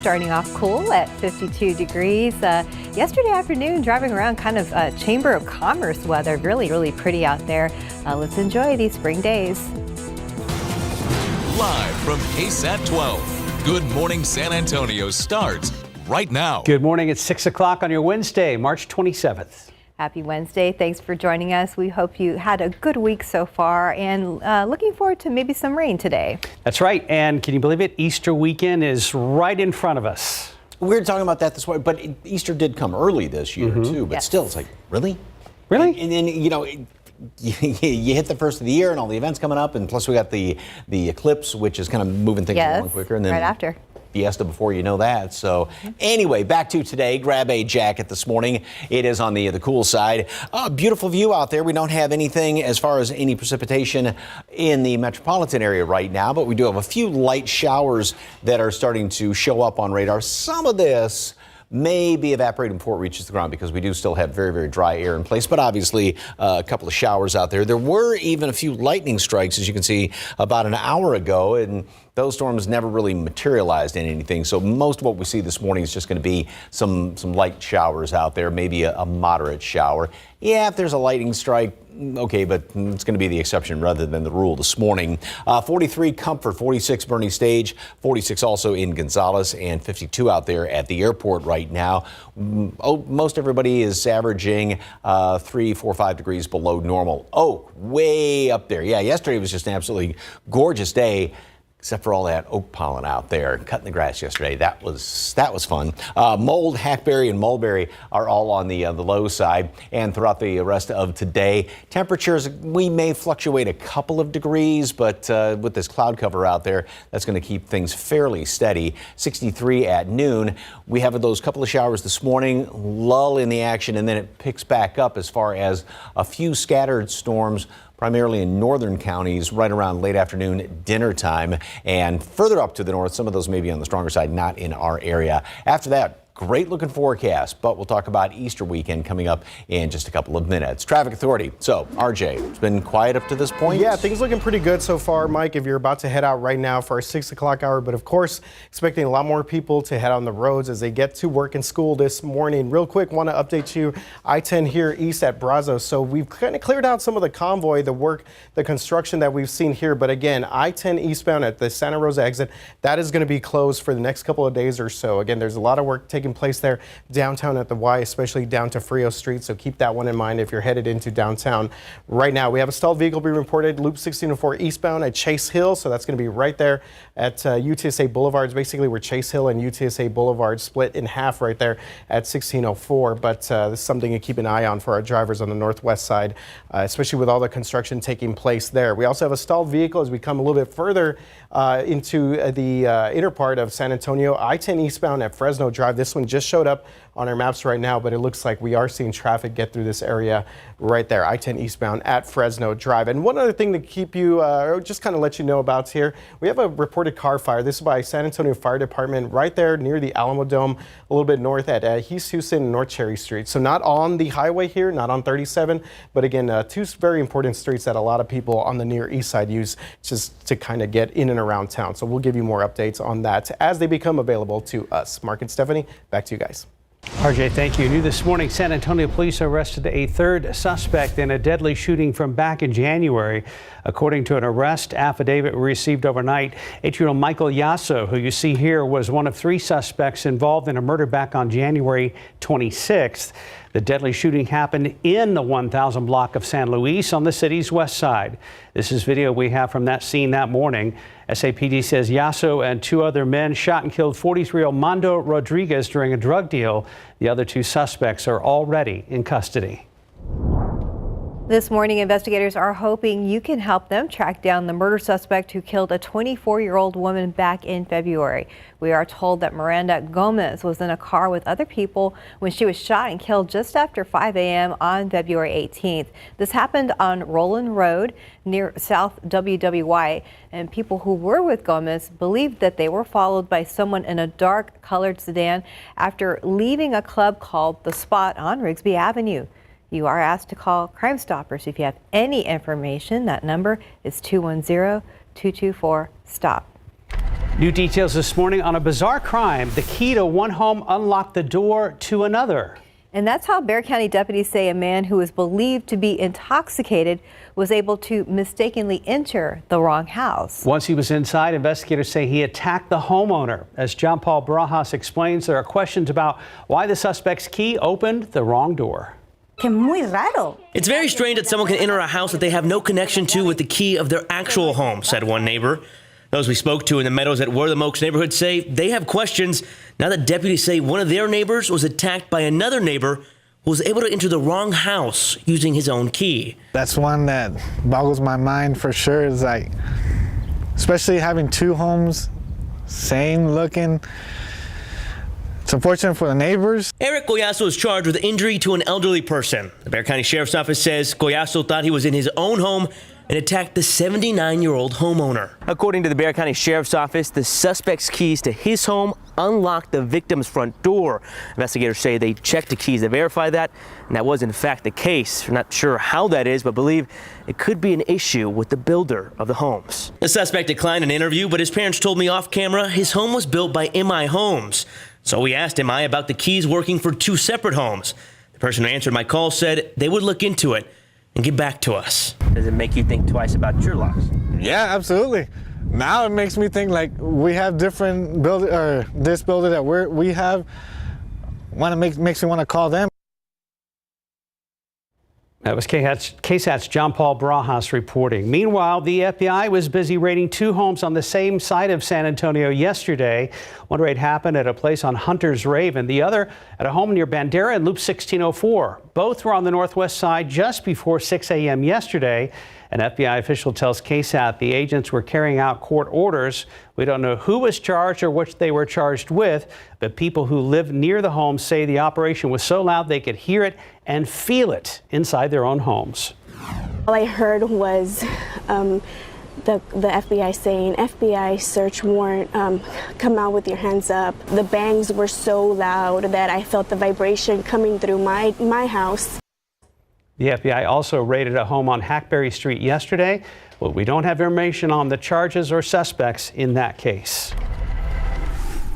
Starting off cool at 52 degrees. Yesterday afternoon, driving around kind of Chamber of Commerce weather. Really pretty out there. Let's enjoy these spring days. Live from KSAT 12, Good Morning San Antonio starts right now. Good morning. It's 6 o'clock on your Wednesday, March 27th. Happy Wednesday. Thanks for joining us. We hope you had a good week so far and looking forward to maybe some rain today. That's right. And can you believe it? Easter weekend is right in front of us. We were talking about that this morning, but Easter did come early this year too. But still, it's like, really? Really? And then, you know, you hit the first of the year and all the events coming up, and plus we got the eclipse, which is kind of moving things along quicker. And then right after. Fiesta before you know that. So anyway, back to today. Grab a jacket this morning. It is on the cool side. Beautiful view out there. We don't have anything as far as any precipitation in the metropolitan area right now, but we do have a few light showers that are starting to show up on radar. Some of this may be evaporating before it reaches the ground because we do still have very dry air in place, but obviously a couple of showers out there. There were even a few lightning strikes, as you can see, about an hour ago, and those storms never really materialized in anything. So most of what we see this morning is just going to be some light showers out there, maybe a moderate shower. Yeah, if there's a lightning strike, okay, but it's going to be the exception rather than the rule this morning. 43 Comfort, 46 Bernie Stage, 46 also in Gonzales, and 52 out there at the airport right now. Most everybody is averaging 3, 4, 5 degrees below normal. Oh, way up there. Yeah, yesterday was just an absolutely gorgeous day, except for all that oak pollen out there cutting the grass yesterday. That was fun. Mold, hackberry, and mulberry are all on the low side. And throughout the rest of today, temperatures, we may fluctuate a couple of degrees, but with this cloud cover out there, that's going to keep things fairly steady. 63 at noon. We have those couple of showers this morning, lull in the action, and then it picks back up as far as a few scattered storms, primarily in northern counties right around late afternoon, dinner time, and further up to the north, some of those may be on the stronger side, not in our area. After that, great looking forecast, but we'll talk about Easter weekend coming up in just a couple of minutes. Traffic Authority. So, RJ, it's been quiet up to this point? Yeah, things looking pretty good so far, Mike, if you're about to head out right now for our 6 o'clock hour. But of course, expecting a lot more people to head on the roads as they get to work and school this morning. Real quick, want to update you, I-10 here east at Brazos. So we've kind of cleared out some of the convoy, the work, the construction that we've seen here. But again, I-10 eastbound at the Santa Rosa exit, that is going to be closed for the next couple of days or so. Again, there's a lot of work taking place there downtown at the Y, especially down to Frio Street. So keep that one in mind if you're headed into downtown right now. We have a stalled vehicle being reported Loop 1604 eastbound at Chase Hill. So that's going to be right there at UTSA Boulevard. It's basically where Chase Hill and UTSA Boulevard split in half right there at 1604. But this is something to keep an eye on for our drivers on the northwest side, especially with all the construction taking place there. We also have a stalled vehicle as we come a little bit further into the inner part of San Antonio. I-10 eastbound at Fresno Drive. This one just showed up on our maps right now, but it looks like we are seeing traffic get through this area right there. I-10 eastbound at Fresno Drive. And one other thing to keep you, or just kind of let you know about here, we have a reported car fire. This is by San Antonio Fire Department right there near the Alamo Dome, a little bit north at East Houston and North Cherry Street. So not on the highway here, not on 37, but again, two very important streets that a lot of people on the near east side use just to kind of get in and around town. So we'll give you more updates on that as they become available to us. Mark and Stephanie, back to you guys. RJ, thank you. New this morning, San Antonio police arrested a third suspect in a deadly shooting from back in January. According to an arrest affidavit received overnight, 8-year-old Michael Yasso, who you see here, was one of 3 suspects involved in a murder back on January 26th. The deadly shooting happened in the 1000 block of San Luis on the city's west side. This is video we have from that scene that morning. SAPD says Yasso and 2 other men shot and killed 43-year-old Mando Rodriguez during a drug deal. The other 2 suspects are already in custody. This morning, investigators are hoping you can help them track down the murder suspect who killed a 24-year-old woman back in February. We are told that Miranda Gomez was in a car with other people when she was shot and killed just after 5 a.m. on February 18th. This happened on Roland Road near South WWY, and people who were with Gomez believed that they were followed by someone in a dark colored sedan after leaving a club called The Spot on Rigsby Avenue. You are asked to call Crime Stoppers if you have any information. That number is 210-224-STOP. New details this morning on a bizarre crime. The key to one home unlocked the door to another. And that's how Bexar County deputies say a man who is believed to be intoxicated was able to mistakenly enter the wrong house. Once he was inside, investigators say he attacked the homeowner. As John Paul Barajas explains, there are questions about why the suspect's key opened the wrong door. It's very strange that someone can enter a house that they have no connection to with the key of their actual home, said one neighbor. Those we spoke to in the Meadows at Wortham Oaks neighborhood say they have questions now that deputies say one of their neighbors was attacked by another neighbor who was able to enter the wrong house using his own key. That's one that boggles my mind for sure. Is like, especially having two homes, same looking. It's unfortunate for the neighbors. Eric Goyaso is charged with injury to an elderly person. The Bexar County Sheriff's Office says Goyaso thought he was in his own home and attacked the 79-year-old homeowner. According to the Bexar County Sheriff's Office, the suspect's keys to his home unlocked the victim's front door. Investigators say they checked the keys to verify that, and that was in fact the case. They're not sure how that is, but believe it could be an issue with the builder of the homes. The suspect declined an interview, but his parents told me off camera his home was built by MI Homes. So we asked MI about the keys working for two separate homes. The person who answered my call said they would look into it and get back to us. Does it make you think twice about your locks? Yeah, absolutely. Now it makes me think like we have different builder, or this builder that we have. Makes me want to call them. That was KSAT's John Paul Barajas reporting. Meanwhile, the FBI was busy raiding two homes on the same side of San Antonio yesterday. One raid happened at a place on Hunter's Rave and the other at a home near Bandera and Loop 1604. Both were on the northwest side just before 6 a.m. yesterday. An FBI official tells KSAT the agents were carrying out court orders. We don't know who was charged or what they were charged with, but people who live near the home say the operation was so loud they could hear it and feel it inside their own homes. All I heard was the FBI saying, FBI search warrant, come out with your hands up. The bangs were so loud that I felt the vibration coming through my house. The FBI also raided a home on Hackberry Street yesterday, but we don't have information on the charges or suspects in that case.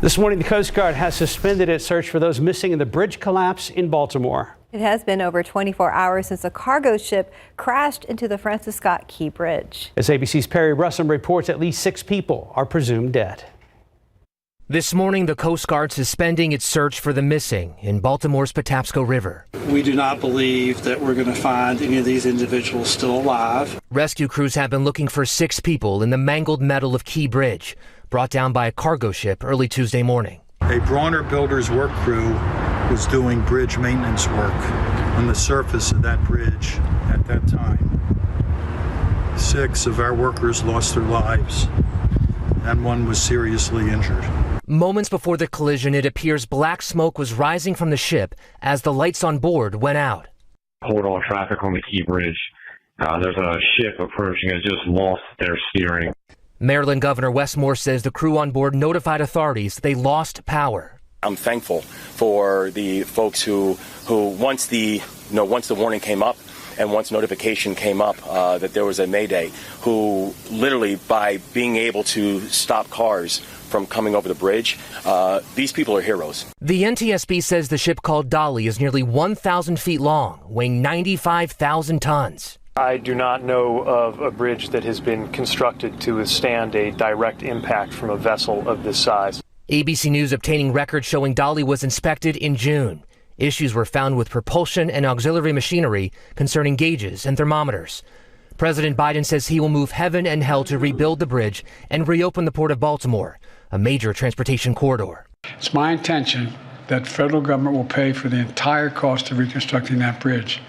This morning, the Coast Guard has suspended its search for those missing in the bridge collapse in Baltimore. It has been over 24 hours since a cargo ship crashed into the Francis Scott Key Bridge. As ABC's Perry Russum reports, at least 6 people are presumed dead. This morning, the Coast Guard suspending its search for the missing in Baltimore's Patapsco River. We do not believe that we're going to find any of these individuals still alive. Rescue crews have been looking for 6 people in the mangled metal of Key Bridge, brought down by a cargo ship early Tuesday morning. A Brawner Builders work crew was doing bridge maintenance work on the surface of that bridge at that time. 6 of our workers lost their lives, and 1 was seriously injured. Moments before the collision, it appears black smoke was rising from the ship as the lights on board went out. Hold all traffic on the Key Bridge. There's a ship approaching, has just lost their steering. Maryland Governor Wes Moore says the crew on board notified authorities they lost power. I'm thankful for the folks who once the warning came up and once notification came up that there was a mayday, who literally by being able to stop cars from coming over the bridge, these people are heroes. The NTSB says the ship called Dolly is nearly 1,000 feet long, weighing 95,000 tons. I do not know of a bridge that has been constructed to withstand a direct impact from a vessel of this size. ABC News obtaining records showing Dolly was inspected in June. Issues were found with propulsion and auxiliary machinery concerning gauges and thermometers. President Biden says he will move heaven and hell to rebuild the bridge and reopen the Port of Baltimore, a major transportation corridor. It's my intention that the federal government will pay for the entire cost of reconstructing that bridge,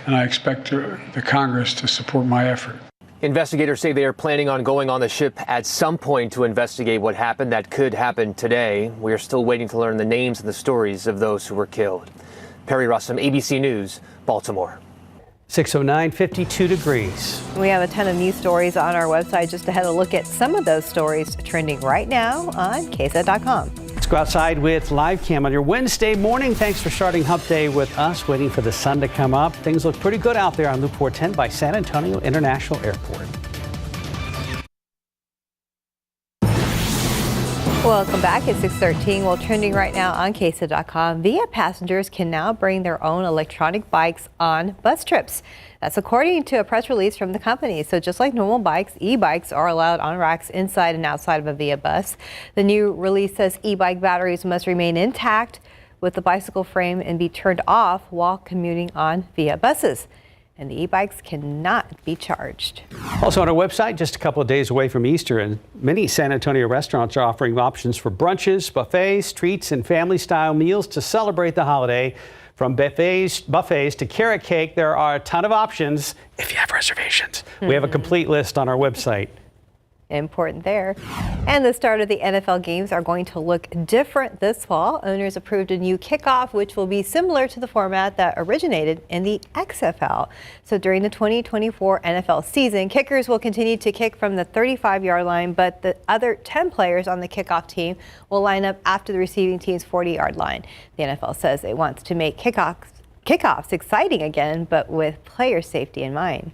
and I expect the Congress to support my effort. Investigators say they are planning on going on the ship at some point to investigate what happened. That could happen today. We are still waiting to learn the names and the stories of those who were killed. Perry Russum, ABC News, Baltimore. 609, 52 degrees. We have a ton of news stories on our website just to have a look at some of those stories trending right now on KSAT.com. Let's go outside with live cam on your Wednesday morning. Thanks for starting Hump Day with us, waiting for the sun to come up. Things look pretty good out there on Loop 410 by San Antonio International Airport. Welcome back. It's 6:13. Well, trending right now on KSAT.com, VIA passengers can now bring their own electronic bikes on bus trips. That's according to a press release from the company. So just like normal bikes, e-bikes are allowed on racks inside and outside of a VIA bus. The new release says e-bike batteries must remain intact with the bicycle frame and be turned off while commuting on VIA buses. And the e-bikes cannot be charged. Also on our website, just a couple of days away from Easter, and many San Antonio restaurants are offering options for brunches, buffets, treats, and family-style meals to celebrate the holiday. From buffets to carrot cake, there are a ton of options if you have reservations. We have a complete list on our website. Important there. And the start of the NFL games are going to look different this fall. Owners approved a new kickoff, which will be similar to the format that originated in the XFL. So during the 2024 NFL season, kickers will continue to kick from the 35-yard line, but the other 10 players on the kickoff team will line up after the receiving team's 40-yard line. The NFL says it wants to make kickoffs exciting again, but with player safety in mind.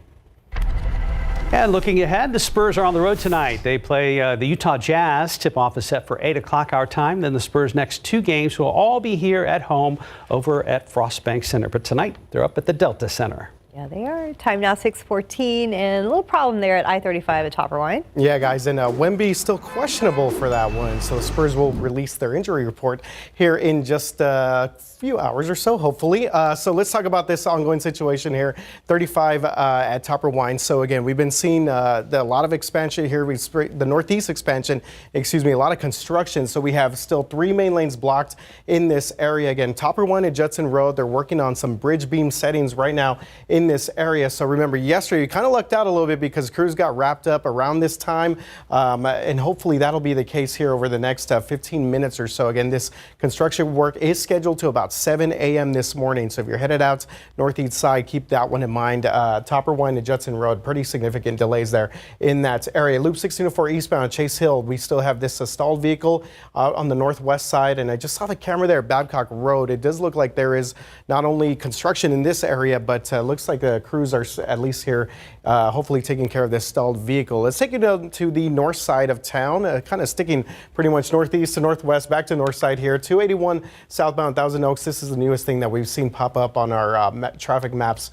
And looking ahead, the Spurs are on the road tonight. They play the Utah Jazz. Tip-off is set for 8 o'clock our time. Then the Spurs' next 2 games will all be here at home over at Frostbank Center. But tonight, they're up at the Delta Center. Yeah, they are. Time now 6:14, and a little problem there at I-35 at Topper Wine. Yeah, guys, and Wemby still questionable for that one. So the Spurs will release their injury report here in just a few hours or so, hopefully. So let's talk about this ongoing situation here. 35 at Topper Wine. So again, we've been seeing a lot of expansion here. The Northeast expansion, a lot of construction. So we have still 3 main lanes blocked in this area. Again, Topper Wine and Judson Road. They're working on some bridge beam settings right now in this area. So remember, yesterday you kind of lucked out a little bit because crews got wrapped up around this time, and hopefully that'll be the case here over the next 15 minutes or so. Again, this construction work is scheduled to about 7 a.m. this morning. So if you're headed out northeast side, keep that one in mind. Topper Wine to Judson Road, pretty significant delays there in that area. Loop 1604 eastbound Chase Hill, we still have this stalled vehicle on the northwest side, and I just saw the camera there at Babcock Road. It does look like there is not only construction in this area, but looks like the crews are at least here hopefully taking care of this stalled vehicle. Let's take you down to the north side of town, kind of sticking pretty much northeast to northwest, back to north side here. 281 southbound Thousand Oaks. This is the newest thing that we've seen pop up on our traffic maps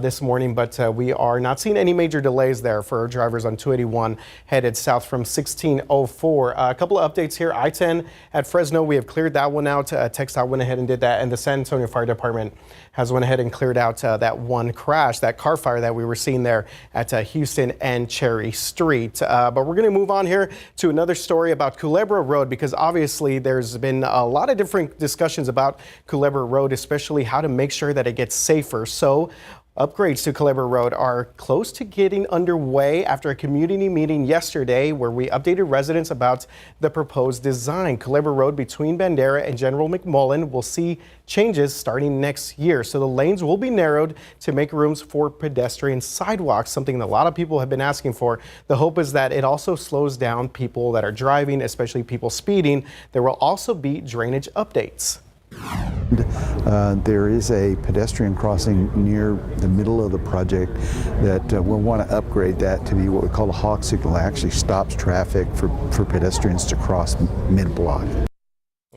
this morning, but we are not seeing any major delays there for drivers on 281 headed south from 1604. A couple of updates here. I-10 at Fresno, we have cleared that one out. TxDOT went ahead and did that, and the San Antonio Fire Department has went ahead and cleared out that one crash, that car fire that we were seeing there at Houston and Cherry Street. But we're going to move on here to another story about Culebra Road, because obviously there's been a lot of different discussions about Culebra Road, especially how to make sure that it gets safer. So upgrades to Culebra Road are close to getting underway after a community meeting yesterday where we updated residents about the proposed design. Culebra Road between Bandera and General McMullen will see changes starting next year. So the lanes will be narrowed to make rooms for pedestrian sidewalks, something that a lot of people have been asking for. The hope is that it also slows down people that are driving, especially people speeding. There will also be drainage updates. There is a pedestrian crossing near the middle of the project that we'll want to upgrade that to be what we call a hawk signal. It actually stops traffic for pedestrians to cross mid-block.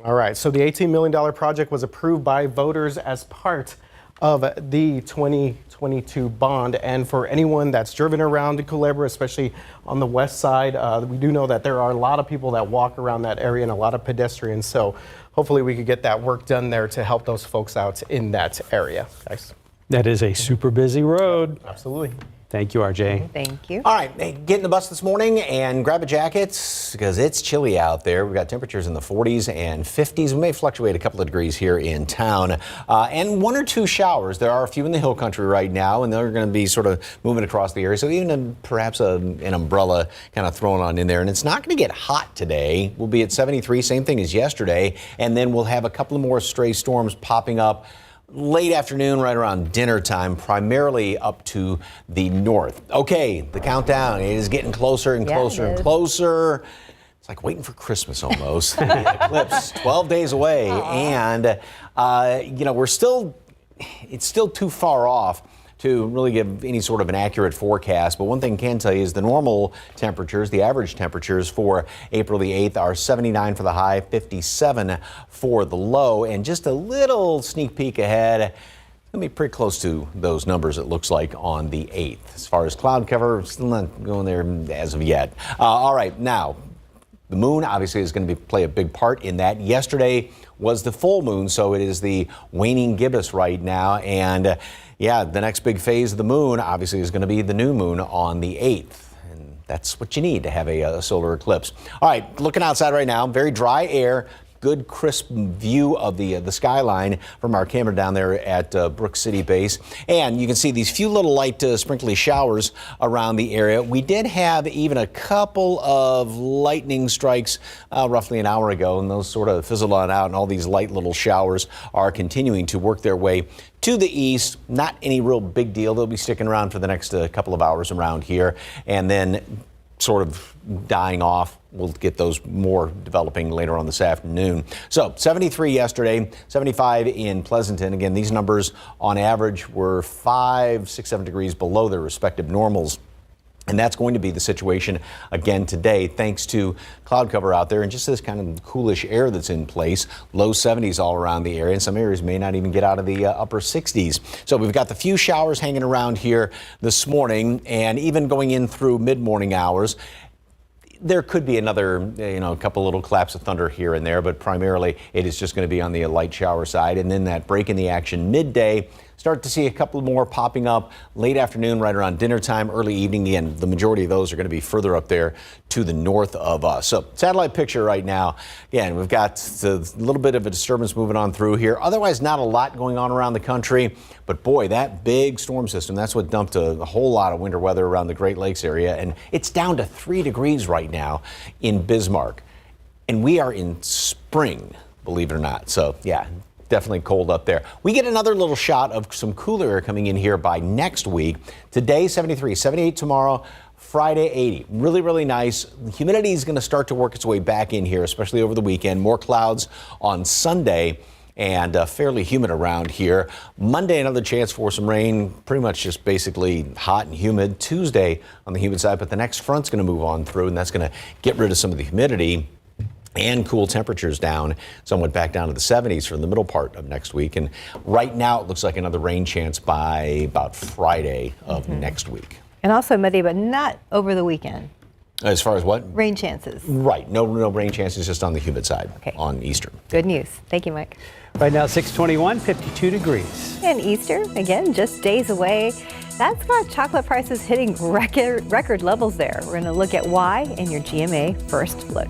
All right, so the $18 million project was approved by voters as part of the 2022 bond. And for anyone that's driven around Culebra, especially on the west side, we do know that there are a lot of people that walk around that area and a lot of pedestrians. So hopefully we could get that work done there to help those folks out in that area. Guys. That is a super busy road. Absolutely. Thank you, RJ. Thank you. All right, get in the bus this morning and grab a jacket because it's chilly out there. We've got temperatures in the 40s and 50s. We may fluctuate a couple of degrees here in town. And 1 or 2 showers. There are a few in the hill country right now, and they're going to be sort of moving across the area. So even perhaps an umbrella kind of thrown on in there. And it's not going to get hot today. We'll be at 73, same thing as yesterday. And then we'll have a couple of more stray storms popping up late afternoon, right around dinner time, primarily up to the north. Okay, the countdown is getting closer and closer and closer. It's like waiting for Christmas almost. The eclipse, 12 days away. And, it's still too far off to really give any sort of an accurate forecast. But one thing I can tell you is the normal temperatures, the average temperatures for April the 8th are 79 for the high, 57 for the low, and just a little sneak peek ahead. It's going to be pretty close to those numbers, it looks like, on the 8th. As far as cloud cover, still not going there as of yet. All right, now, the moon obviously is going to play a big part in that. Yesterday was the full moon, so it is the waning gibbous right now. And yeah, the next big phase of the moon obviously is going to be the new moon on the 8th. And that's what you need to have a solar eclipse. All right, looking outside right now, very dry air. Good crisp view of the skyline from our camera down there at Brook City Base. And you can see these few little light sprinkly showers around the area. We did have even a couple of lightning strikes roughly an hour ago, and those sort of fizzled on out, and all these light little showers are continuing to work their way to the east. Not any real big deal. They'll be sticking around for the next couple of hours around here, and then sort of dying off. We'll get those more developing later on this afternoon. So 73 yesterday, 75 in Pleasanton. Again, these numbers on average were 5, 6, 7 degrees below their respective normals. And that's going to be the situation again today, thanks to cloud cover out there and just this kind of coolish air that's in place. Low 70s all around the area, and some areas may not even get out of the upper 60s. So we've got the few showers hanging around here this morning, and even going in through mid-morning hours. There could be another, a couple little claps of thunder here and there, but primarily it is just going to be on the light shower side. And then that break in the action midday. Start to see a couple more popping up late afternoon, right around dinner time, early evening. Again, the majority of those are going to be further up there to the north of us. So satellite picture right now. Again, we've got a little bit of a disturbance moving on through here. Otherwise, not a lot going on around the country. But boy, that big storm system, that's what dumped a whole lot of winter weather around the Great Lakes area. And it's down to 3 degrees right now in Bismarck. And we are in spring, believe it or not. So, yeah. Definitely cold up there. We get another little shot of some cooler air coming in here by next week. Today, 73, 78 tomorrow, Friday, 80. Really, really nice. The humidity is going to start to work its way back in here, especially over the weekend. More clouds on Sunday and fairly humid around here. Monday, another chance for some rain. Pretty much just basically hot and humid. Tuesday on the humid side, but the next front's going to move on through, and that's going to get rid of some of the humidity and cool temperatures down somewhat back down to the 70s for the middle part of next week. And right now it looks like another rain chance by about Friday of next week. And also Monday, but not over the weekend. As far as what? Rain chances. Right. No rain chances, just on the humid side on Eastern. Good news. Thank you, Mike. Right now, 621, 52 degrees. And Easter, again, just days away. That's got chocolate prices hitting record levels there. We're going to look at why in your GMA First Look.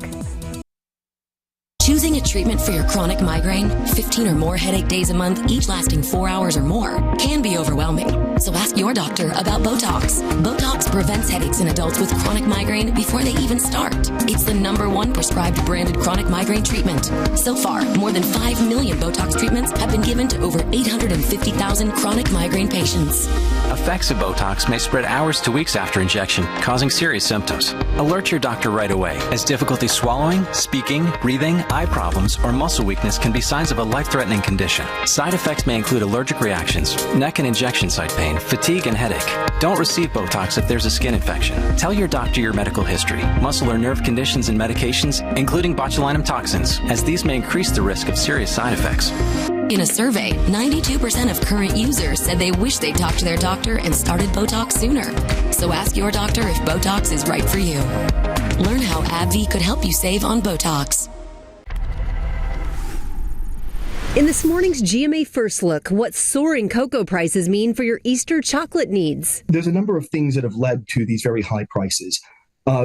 Choosing a treatment for your chronic migraine, 15 or more headache days a month, each lasting 4 hours or more, can be overwhelming. So ask your doctor about Botox. Botox prevents headaches in adults with chronic migraine before they even start. It's the #1 prescribed branded chronic migraine treatment. So far, more than 5 million Botox treatments have been given to over 850,000 chronic migraine patients. Effects of Botox may spread hours to weeks after injection, causing serious symptoms. Alert your doctor right away, as difficulty swallowing, speaking, breathing, eye problems, or muscle weakness can be signs of a life-threatening condition. Side effects may include allergic reactions, neck and injection site pain, fatigue, and headache. Don't receive Botox if there's a skin infection. Tell your doctor your medical history, muscle or nerve conditions, and medications, including botulinum toxins, as these may increase the risk of serious side effects. In a survey, 92% of current users said they wish they talked to their doctor and started Botox sooner. So ask your doctor if Botox is right for you. Learn how AbbVie could help you save on Botox. In this morning's GMA First Look, what soaring cocoa prices mean for your Easter chocolate needs. There's a number of things that have led to these very high prices.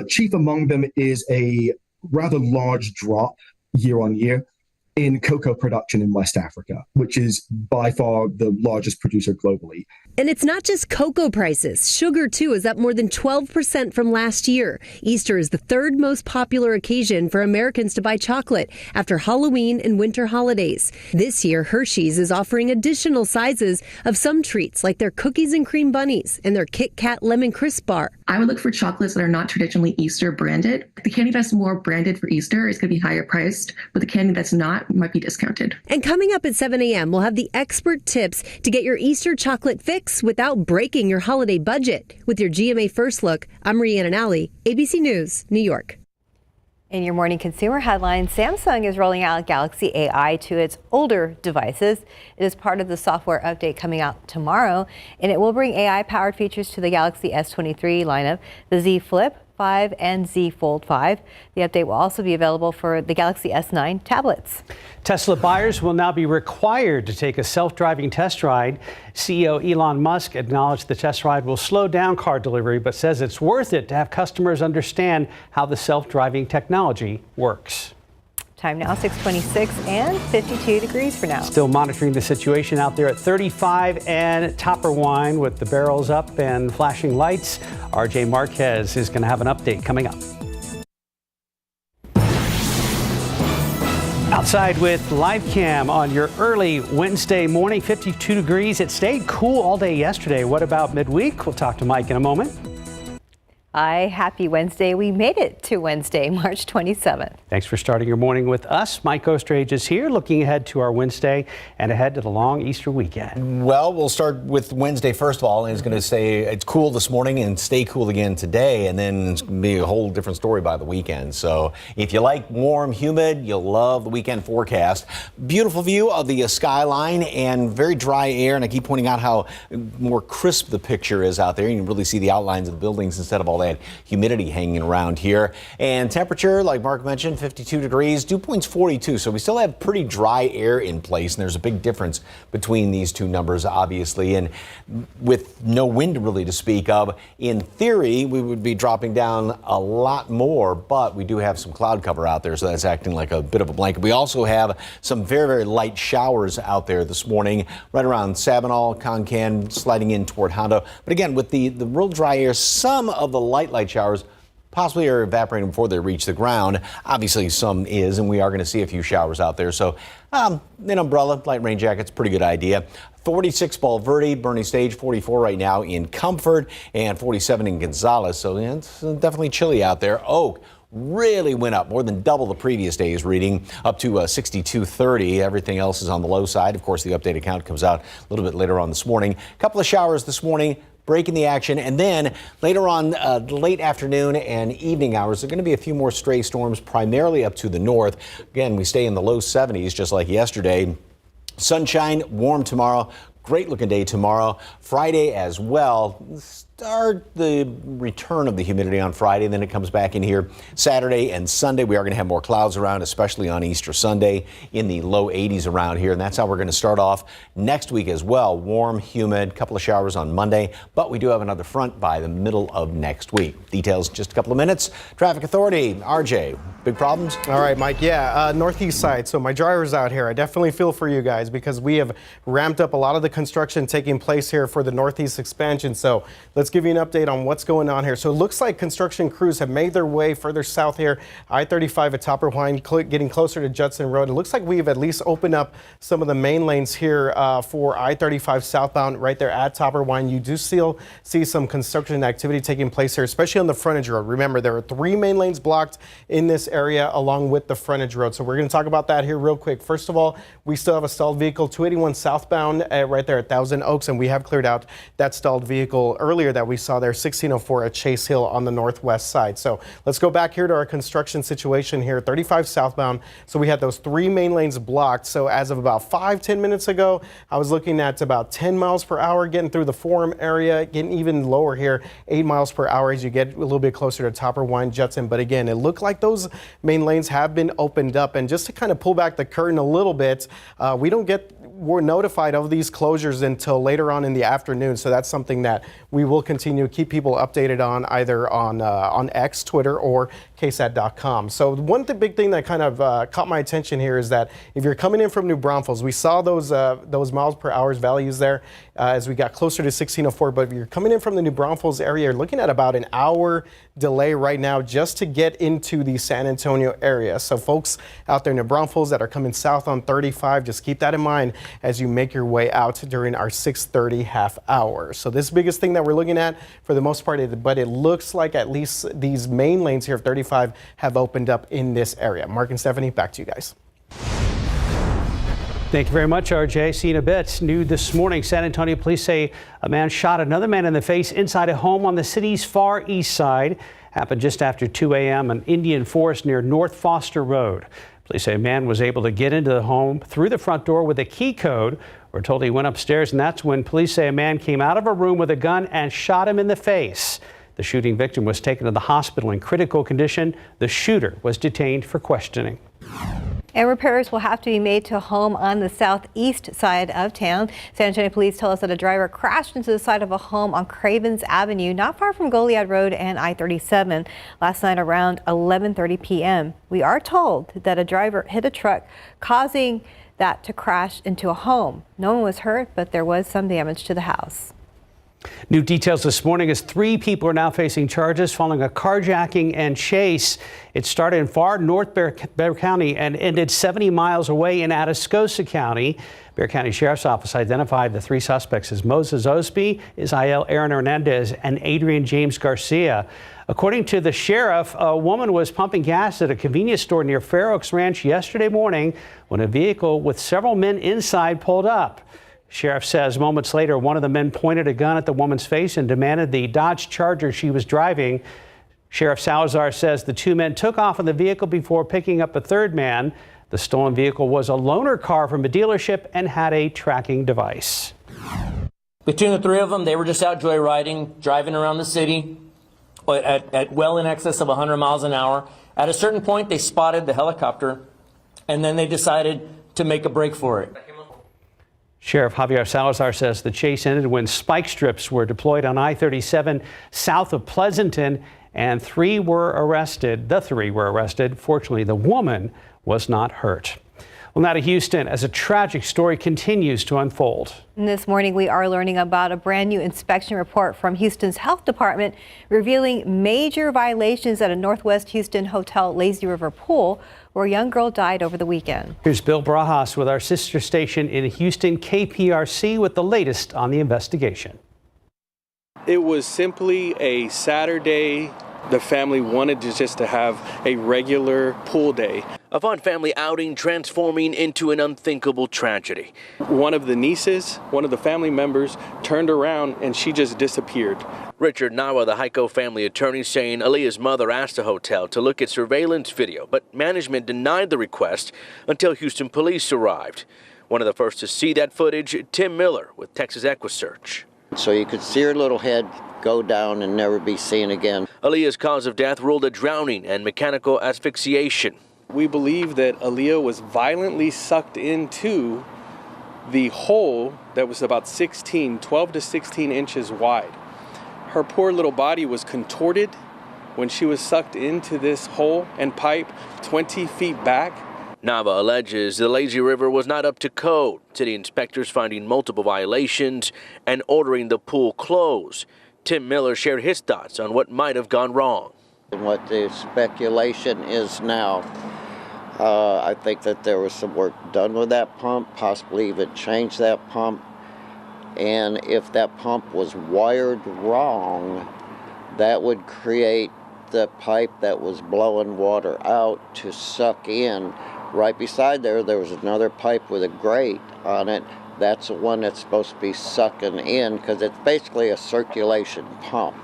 Chief among them is a rather large drop year on year in cocoa production in West Africa, which is by far the largest producer globally. And it's not just cocoa prices. Sugar, too, is up more than 12% from last year. Easter is the third most popular occasion for Americans to buy chocolate after Halloween and winter holidays. This year, Hershey's is offering additional sizes of some treats, like their cookies and cream bunnies and their Kit Kat Lemon Crisp bar. I would look for chocolates that are not traditionally Easter branded. The candy that's more branded for Easter is going to be higher priced, but the candy that's not that might be discounted. And coming up at 7 a.m., we'll have the expert tips to get your Easter chocolate fix without breaking your holiday budget. With your GMA First Look, I'm Rhiannon Alley, ABC News, New York. In your morning consumer headlines, Samsung is rolling out Galaxy AI to its older devices. It is part of the software update coming out tomorrow, and it will bring AI-powered features to the Galaxy S23 lineup, the Z Flip 5 and Z Fold 5. The update will also be available for the Galaxy S9 tablets. Tesla buyers will now be required to take a self-driving test ride. CEO Elon Musk acknowledged the test ride will slow down car delivery, but says it's worth it to have customers understand how the self-driving technology works. Time now 6:26 and 52 degrees for now. Still monitoring the situation out there at 35 and Topper Wine with the barrels up and flashing lights. RJ Marquez is going to have an update coming up. Outside with live cam on your early Wednesday morning, 52 degrees. It stayed cool all day yesterday. What about midweek? We'll talk to Mike in a moment. Hi, happy Wednesday. We made it to Wednesday, March 27th. Thanks for starting your morning with us. Mike Ostrage is here looking ahead to our Wednesday and ahead to the long Easter weekend. Well, we'll start with Wednesday first of all. And it's going to say it's cool this morning and stay cool again today. And then it's going to be a whole different story by the weekend. So if you like warm, humid, you'll love the weekend forecast. Beautiful view of the skyline and very dry air. And I keep pointing out how more crisp the picture is out there. You can really see the outlines of the buildings instead of all that humidity hanging around here. And temperature, like Mark mentioned, 52 degrees, dew point's 42. So we still have pretty dry air in place. And there's a big difference between these two numbers, obviously. And with no wind really to speak of, in theory, we would be dropping down a lot more. But we do have some cloud cover out there. So that's acting like a bit of a blanket. We also have some very, very light showers out there this morning, right around Sabinal, Concan, sliding in toward Hondo. But again, with the real dry air, some of the light showers possibly are evaporating before they reach the ground. Obviously, some is, and we are going to see a few showers out there. So an umbrella, light rain jacket's a pretty good idea. 46 Bulverde, Bernie Stage, 44 right now in Comfort, and 47 in Gonzales. So it's definitely chilly out there. Oak really went up, more than double the previous day's reading, up to 62.30. Everything else is on the low side. Of course, the updated count comes out a little bit later on this morning. A couple of showers this morning, breaking the action, and then later on late afternoon and evening hours, there are going to be a few more stray storms, primarily up to the north. Again, we stay in the low 70s just like yesterday. Sunshine, warm tomorrow. Great looking day tomorrow. Friday as well. Start the return of the humidity on Friday, and then it comes back in here Saturday and Sunday. We are going to have more clouds around, especially on Easter Sunday, in the low 80s around here. And that's how we're going to start off next week as well. Warm, humid, couple of showers on Monday, but we do have another front by the middle of next week. Details in just a couple of minutes. Traffic Authority, RJ, big problems? All right, Mike. Yeah, northeast side. So my driver's out here. I definitely feel for you guys because we have ramped up a lot of the construction taking place here for the northeast expansion. So let's give you an update on what's going on here. So it looks like construction crews have made their way further south here. I-35 at Topper Wine, getting closer to Judson Road. It looks like we've at least opened up some of the main lanes here for I-35 southbound right there at Topper Wine. You do still see some construction activity taking place here, especially on the frontage road. Remember, there are 3 main lanes blocked in this area along with the frontage road. So we're going to talk about that here real quick. First of all, we still have a stalled vehicle, 281 southbound right there at Thousand Oaks, and we have cleared out that stalled vehicle earlier that we saw there, 1604 at Chase Hill on the northwest side. So let's go back here to our construction situation here, 35 southbound. So we had those 3 main lanes blocked. So as of about 5-10 minutes ago, I was looking at about 10 miles per hour getting through the Forum area, getting even lower here, 8 miles per hour as you get a little bit closer to Topper Wine, Judson. But again, it looked like those main lanes have been opened up. And just to kind of pull back the curtain a little bit, we're notified of these closures until later on in the afternoon. So that's something that we will continue to keep people updated on, either on X, Twitter, or KSAT.com. So one big thing that kind of caught my attention here is that if you're coming in from New Braunfels, we saw those miles per hour values there as we got closer to 1604. But if you're coming in from the New Braunfels area, you're looking at about an hour delay right now just to get into the San Antonio area. So folks out there in New Braunfels that are coming south on 35, just keep that in mind as you make your way out during our 6:30 half hour. So this biggest thing that we're looking at for the most part, but it looks like at least these main lanes here of 35 have opened up in this area. Mark and Stephanie, back to you guys. Thank you very much, RJ. See you in a bit. New this morning, San Antonio police say a man shot another man in the face inside a home on the city's far east side. Happened just after 2 a.m. in Indian Forest near North Foster Road. Police say a man was able to get into the home through the front door with a key code. We're told he went upstairs, and that's when police say a man came out of a room with a gun and shot him in the face. The shooting victim was taken to the hospital in critical condition. The shooter was detained for questioning. And repairs will have to be made to a home on the southeast side of town. San Antonio police tell us that a driver crashed into the side of a home on Cravens Avenue, not far from Goliad Road and I-37, last night around 11:30 p.m. We are told that a driver hit a truck, causing that to crash into a home. No one was hurt, but there was some damage to the house. New details this morning as 3 people are now facing charges following a carjacking and chase. It started in far north Bexar County and ended 70 miles away in Atascosa County. Bexar County Sheriff's Office identified the 3 suspects as Moses Osby, Israel Aaron Hernandez, and Adrian James Garcia. According to the sheriff, a woman was pumping gas at a convenience store near Fair Oaks Ranch yesterday morning when a vehicle with several men inside pulled up. Sheriff says moments later, one of the men pointed a gun at the woman's face and demanded the Dodge Charger she was driving. Sheriff Salazar says the 2 men took off in the vehicle before picking up a third man. The stolen vehicle was a loaner car from a dealership and had a tracking device. Between the 3 of them, they were just out joyriding, driving around the city at well in excess of 100 miles an hour. At a certain point, they spotted the helicopter, and then they decided to make a break for it. Sheriff Javier Salazar says the chase ended when spike strips were deployed on I-37 south of Pleasanton, and 3 were arrested. The 3 were arrested. Fortunately, the woman was not hurt. Well, now to Houston as a tragic story continues to unfold. And this morning, we are learning about a brand new inspection report from Houston's health department revealing major violations at a Northwest Houston hotel Lazy River pool where a young girl died over the weekend. Here's Bill Barajas with our sister station in Houston, KPRC, with the latest on the investigation. It was simply a Saturday. The family wanted just to have a regular pool day. A fun family outing transforming into an unthinkable tragedy. One of the nieces, one of the family members, turned around and she just disappeared. Richard Nawa, the Heiko family attorney, saying Aaliyah's mother asked the hotel to look at surveillance video, but management denied the request until Houston police arrived. One of the first to see that footage, Tim Miller with Texas EquiSearch. So you could see her little head go down and never be seen again. Aaliyah's cause of death ruled a drowning and mechanical asphyxiation. We believe that Aaliyah was violently sucked into the hole that was about 12 to 16 inches wide. Her poor little body was contorted when she was sucked into this hole and pipe 20 feet back. Nava alleges the Lazy River was not up to code, city inspectors finding multiple violations and ordering the pool closed. Tim Miller shared his thoughts on what might have gone wrong. And what the speculation is now, I think that there was some work done with that pump, possibly even change that pump. And if that pump was wired wrong, that would create the pipe that was blowing water out to suck in. Right beside there was another pipe with a grate on it. That's the one that's supposed to be sucking in because it's basically a circulation pump.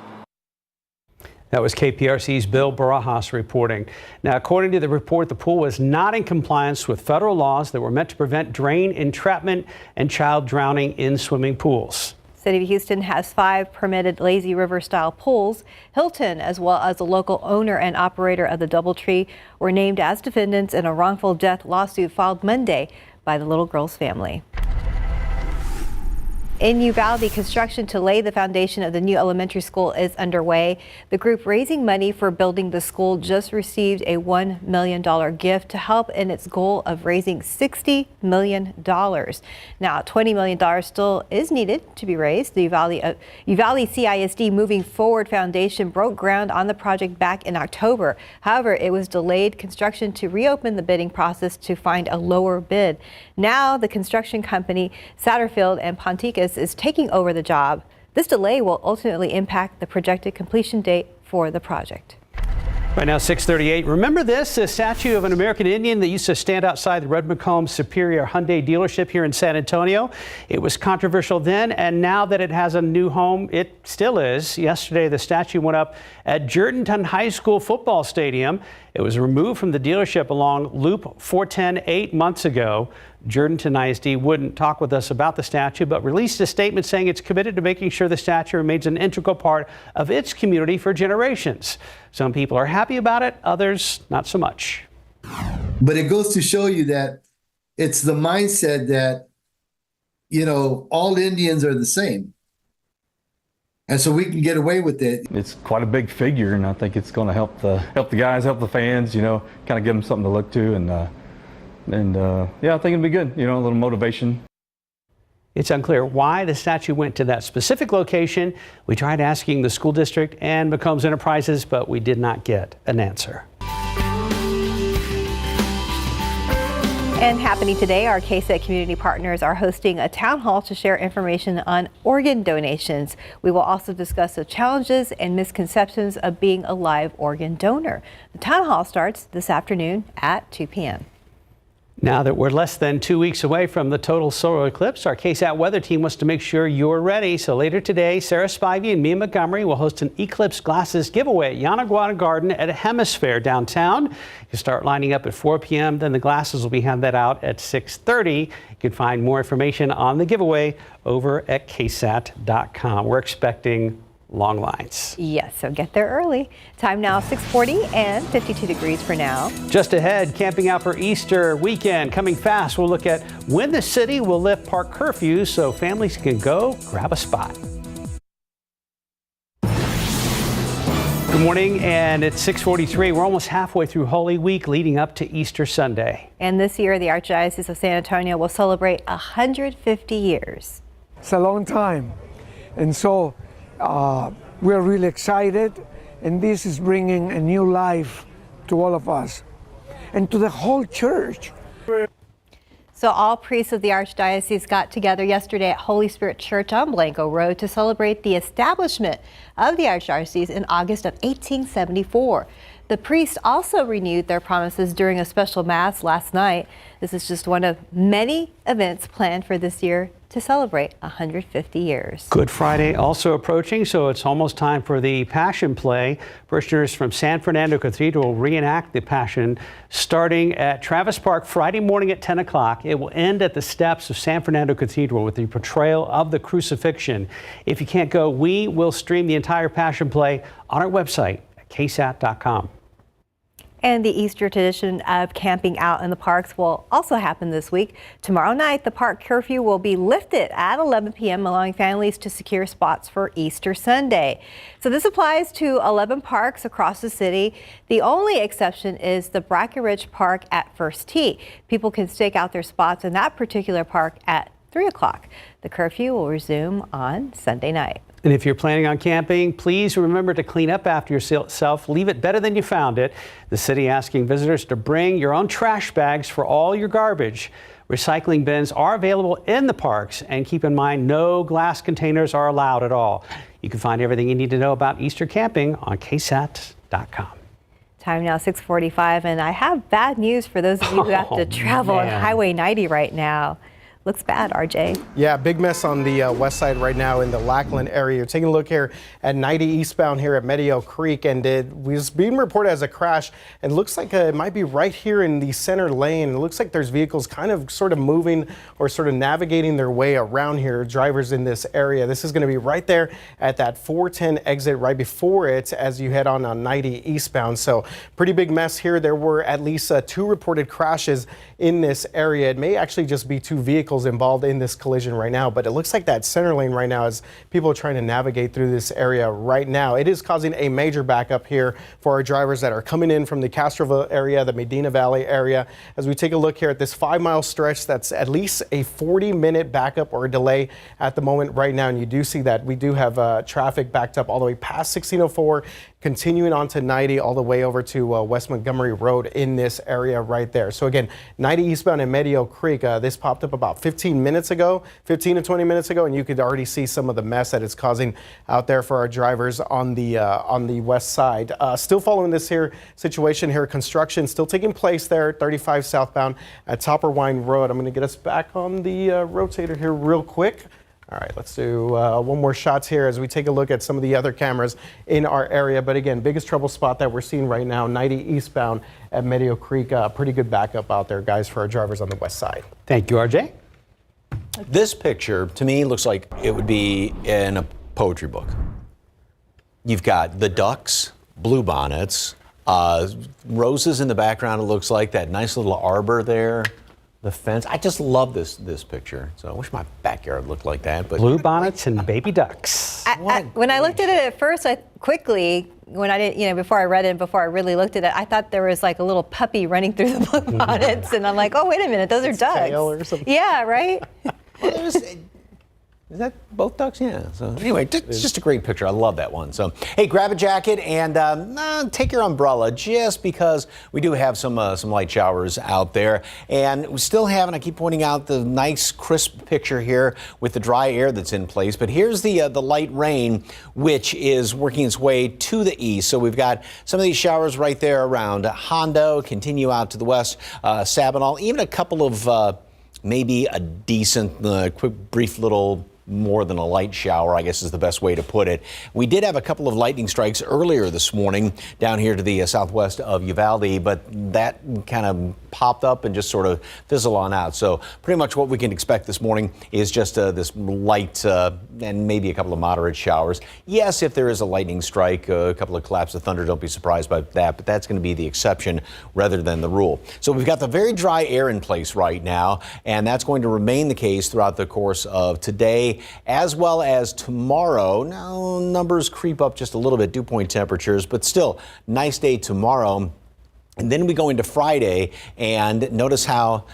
That was KPRC's Bill Barajas reporting. Now, according to the report, the pool was not in compliance with federal laws that were meant to prevent drain entrapment and child drowning in swimming pools. City of Houston has 5 permitted Lazy River style pools. Hilton, as well as the local owner and operator of the DoubleTree, were named as defendants in a wrongful death lawsuit filed Monday by the little girl's family. In Uvalde, construction to lay the foundation of the new elementary school is underway. The group raising money for building the school just received a $1 million gift to help in its goal of raising $60 million. Now, $20 million still is needed to be raised. The Uvalde CISD Moving Forward Foundation broke ground on the project back in October. However, it was delayed construction to reopen the bidding process to find a lower bid. Now, the construction company Satterfield and Ponticus is taking over the job. This delay will ultimately impact the projected completion date for the project. Right now, 6:38. Remember this, a statue of an American Indian that used to stand outside the Red McComb Superior Hyundai dealership here in San Antonio. It was controversial then, and now that it has a new home, it still is. Yesterday, the statue went up at Jordanton High School football stadium. It was removed from the dealership along Loop 410 8 months ago. Jordanton ISD wouldn't talk with us about the statue, but released a statement saying it's committed to making sure the statue remains an integral part of its community for generations. Some people are happy about it, others not so much. But it goes to show you that it's the mindset that, you know, all Indians are the same. And so we can get away with it. It's quite a big figure, and I think it's going to help the guys, help the fans, you know, kind of give them something to look to. And yeah, I think it'll be good, you know, a little motivation. It's unclear why the statue went to that specific location. We tried asking the school district and McCombs Enterprises, but we did not get an answer. And happening today, our KSAT community partners are hosting a town hall to share information on organ donations. We will also discuss the challenges and misconceptions of being a live organ donor. The town hall starts this afternoon at 2 p.m. Now that we're less than 2 weeks away from the total solar eclipse, our KSAT weather team wants to make sure you're ready. So later today, Sarah Spivey and Mia Montgomery will host an eclipse glasses giveaway at Yanaguana Garden at Hemisphere downtown. You start lining up at 4 p.m. Then the glasses will be handed out at 6:30. You can find more information on the giveaway over at KSAT.com. We're expecting long lines. Yes, so get there early. Time now 6:40 and 52 degrees for now. Just ahead, camping out for Easter weekend coming fast. We'll look at when the city will lift park curfews so families can go grab a spot. Good morning, and it's 6:43. We're almost halfway through Holy Week leading up to Easter Sunday. And this year, the Archdiocese of San Antonio will celebrate 150 years. It's a long time. And so we're really excited, and this is bringing a new life to all of us and to the whole church. So all priests of the Archdiocese got together yesterday at Holy Spirit Church on Blanco Road to celebrate the establishment of the Archdiocese in August of 1874. The priests also renewed their promises during a special mass last night. This is just one of many events planned for this year to celebrate 150 years. Good Friday also approaching, so it's almost time for the Passion Play. Parishioners from San Fernando Cathedral will reenact the Passion starting at Travis Park Friday morning at 10 o'clock. It will end at the steps of San Fernando Cathedral with the portrayal of the crucifixion. If you can't go, we will stream the entire Passion Play on our website at KSAT.com. And the Easter tradition of camping out in the parks will also happen this week. Tomorrow night, the park curfew will be lifted at 11 p.m., allowing families to secure spots for Easter Sunday. So this applies to 11 parks across the city. The only exception is the Brackenridge Park at First Tee. People can stake out their spots in that particular park at 3 o'clock. The curfew will resume on Sunday night. And if you're planning on camping, please remember to clean up after yourself. Leave it better than you found it. The city asking visitors to bring your own trash bags for all your garbage. Recycling bins are available in the parks, and keep in mind no glass containers are allowed at all. You can find everything you need to know about Easter camping on KSAT.com. Time now 6:45, and I have bad news for those of you who have to travel on Highway 90 right now. Looks bad, RJ. Yeah, big mess on the west side right now in the Lackland area. You're taking a look here at 90 eastbound here at Medio Creek, and it was being reported as a crash. And looks like it might be right here in the center lane. It looks like there's vehicles kind of sort of moving or sort of navigating their way around here, drivers in this area. This is going to be right there at that 410 exit right before it as you head on 90 eastbound. So pretty big mess here. There were at least 2 reported crashes in this area. It may actually just be 2 vehicles involved in this collision right now, but it looks like that center lane right now as people are trying to navigate through this area right now. It is causing a major backup here for our drivers that are coming in from the Castroville area, the Medina Valley area. As we take a look here at this 5-mile stretch, that's at least a 40-minute backup or delay at the moment right now. And you do see that we do have traffic backed up all the way past 1604 continuing on to 90 all the way over to West Montgomery Road in this area right there. So again, 90 eastbound in Medio Creek, this popped up about 15 to 20 minutes ago, and you could already see some of the mess that it's causing out there for our drivers on the west side. Still following this here situation here, construction still taking place there, 35 southbound at Topper Wine Road. I'm going to get us back on the rotator here real quick. All right, let's do one more shots here as we take a look at some of the other cameras in our area. But again, biggest trouble spot that we're seeing right now, 90 eastbound at Medio Creek. Pretty good backup out there, guys, for our drivers on the west side. Thank you, RJ. This picture, to me, looks like it would be in a poetry book. You've got the ducks, bluebonnets, roses in the background, it looks like, that nice little arbor there. The fence. I just love this picture. So I wish my backyard looked like that. But blue bonnets and baby ducks. When I looked at it at first, when I didn't, before I read it, before I really looked at it, I thought there was like a little puppy running through the blue bonnets, and I'm like, oh, wait a minute, those are ducks. Or something. Yeah, right. Is that both ducks? Yeah. So anyway, it's just a great picture. I love that one. So hey, grab a jacket and take your umbrella, just because we do have some light showers out there, and we still have, and I keep pointing out the nice crisp picture here with the dry air that's in place. But here's the light rain, which is working its way to the east. So we've got some of these showers right there around Hondo, continue out to the west, Sabinal, even a couple of maybe a decent, quick, brief little, more than a light shower, I guess is the best way to put it. We did have a couple of lightning strikes earlier this morning down here to the southwest of Uvalde, but that kind of popped up and just sort of fizzled on out. So pretty much what we can expect this morning is just this light and maybe a couple of moderate showers. Yes, if there is a lightning strike, a couple of claps of thunder, don't be surprised by that, but that's going to be the exception rather than the rule. So we've got the very dry air in place right now, and that's going to remain the case throughout the course of today as well as tomorrow. Now, numbers creep up just a little bit, dew point temperatures, but still, nice day tomorrow. And then we go into Friday, and notice how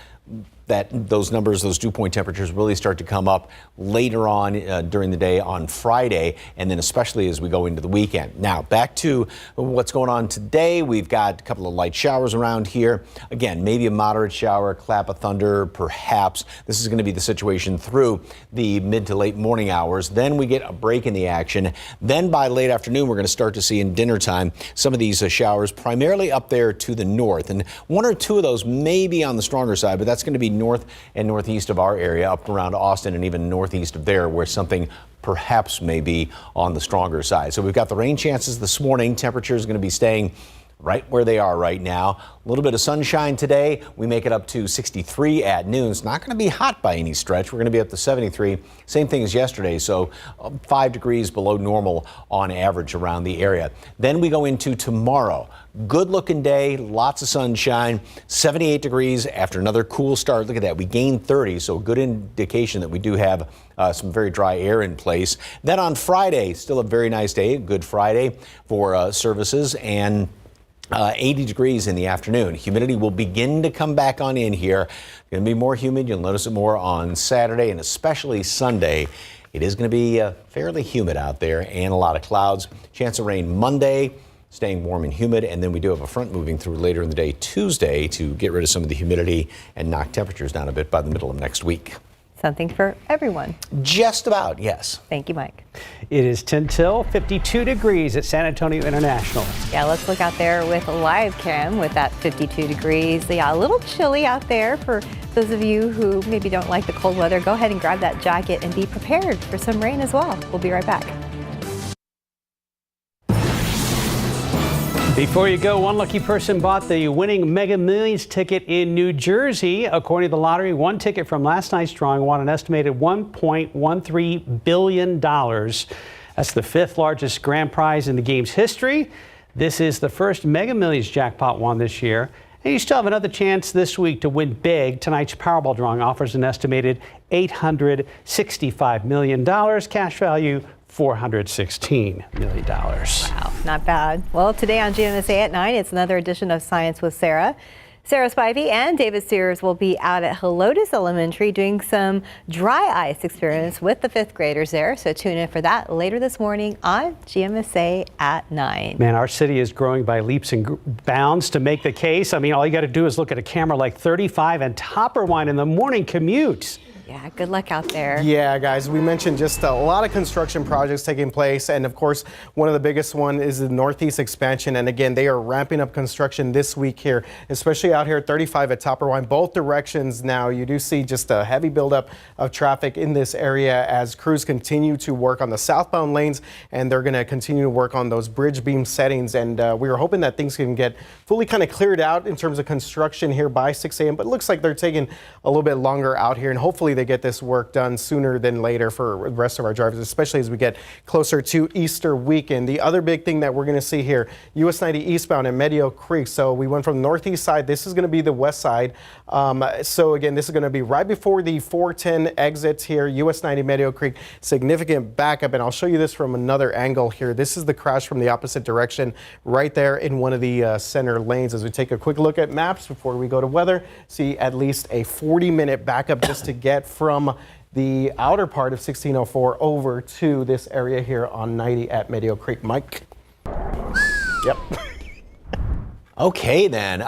those numbers, those dew point temperatures really start to come up later on during the day on Friday, and then especially as we go into the weekend. Now, back to what's going on today. We've got a couple of light showers around here. Again, maybe a moderate shower, a clap of thunder, perhaps. This is going to be the situation through the mid to late morning hours. Then we get a break in the action. Then by late afternoon, we're going to start to see in dinner time some of these showers, primarily up there to the north. And one or two of those may be on the stronger side, but that's going to be north and northeast of our area, up around Austin and even northeast of there, where something perhaps may be on the stronger side. So we've got the rain chances this morning. Temperatures going to be staying right where they are right now. A little bit of sunshine today. We make it up to 63 at noon. It's not going to be hot by any stretch. We're going to be up to 73. Same thing as yesterday, so 5 degrees below normal on average around the area. Then we go into tomorrow. Good looking day, lots of sunshine, 78 degrees after another cool start. Look at that. We gained 30, so a good indication that we do have some very dry air in place. Then on Friday, still a very nice day, Good Friday for services, and 80 degrees in the afternoon. Humidity will begin to come back on in here. Going to be more humid. You'll notice it more on Saturday and especially Sunday. It is going to be fairly humid out there and a lot of clouds. Chance of rain Monday, staying warm and humid, and then we do have a front moving through later in the day Tuesday to get rid of some of the humidity and knock temperatures down a bit by the middle of next week. Something for everyone. Just about, yes. Thank you, Mike. It is 10 till 52 degrees at San Antonio International. Yeah, let's look out there with live cam with that 52 degrees. Yeah, a little chilly out there for those of you who maybe don't like the cold weather. Go ahead and grab that jacket and be prepared for some rain as well. We'll be right back. Before you go, one lucky person bought the winning Mega Millions ticket in New Jersey. According to the lottery, one ticket from last night's drawing won an estimated $1.13 billion. That's the fifth largest grand prize in the game's history. This is the first Mega Millions jackpot won this year. And you still have another chance this week to win big. Tonight's Powerball drawing offers an estimated $865 million. Cash value $416 million. Wow, not bad. Well, today on GMSA at 9, it's another edition of Science with Sarah. Sarah Spivey and David Sears will be out at Helotes Elementary doing some dry ice experience with the 5th graders there. So tune in for that later this morning on GMSA at 9. Man, our city is growing by leaps and bounds to make the case. I mean, all you got to do is look at a camera like 35 and Topperwine in the morning commute. Yeah, good luck out there. Yeah, guys, we mentioned just a lot of construction projects taking place. And of course, one of the biggest one is the Northeast expansion. And again, they are ramping up construction this week here, especially out here at 35 at Topperwine. Both directions now, you do see just a heavy buildup of traffic in this area as crews continue to work on the southbound lanes. And they're going to continue to work on those bridge beam settings. And we are hoping that things can get fully kind of cleared out in terms of construction here by 6 a.m. But it looks like they're taking a little bit longer out here. And hopefully they get this work done sooner than later for the rest of our drivers, especially as we get closer to Easter weekend. The other big thing that we're going to see here, US 90 eastbound in Medio Creek. So we went from the northeast side. This is going to be the west side. So again, this is going to be right before the 410 exits here, US 90 Medio Creek. Significant backup, and I'll show you this from another angle here. This is the crash from the opposite direction right there in one of the center lanes. As we take a quick look at maps before we go to weather, see at least a 40-minute backup just to get from the outer part of 1604 over to this area here on 90 at Medio Creek. Mike? Yep. Okay, then.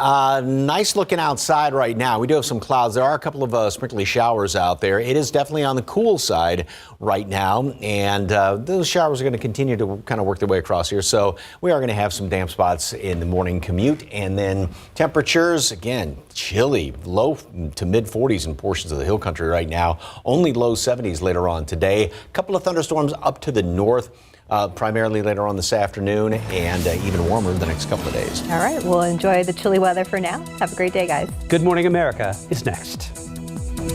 Nice looking outside right now. We do have some clouds. There are a couple of sprinkly showers out there. It is definitely on the cool side right now, and those showers are going to continue to kind of work their way across here. So we are going to have some damp spots in the morning commute, and then temperatures, again, chilly, low to mid 40s in portions of the hill country right now. Only low 70s later on today. A couple of thunderstorms up to the north. Primarily later on this afternoon, and even warmer the next couple of days. All right, we'll enjoy the chilly weather for now. Have a great day, guys. Good Morning America is next.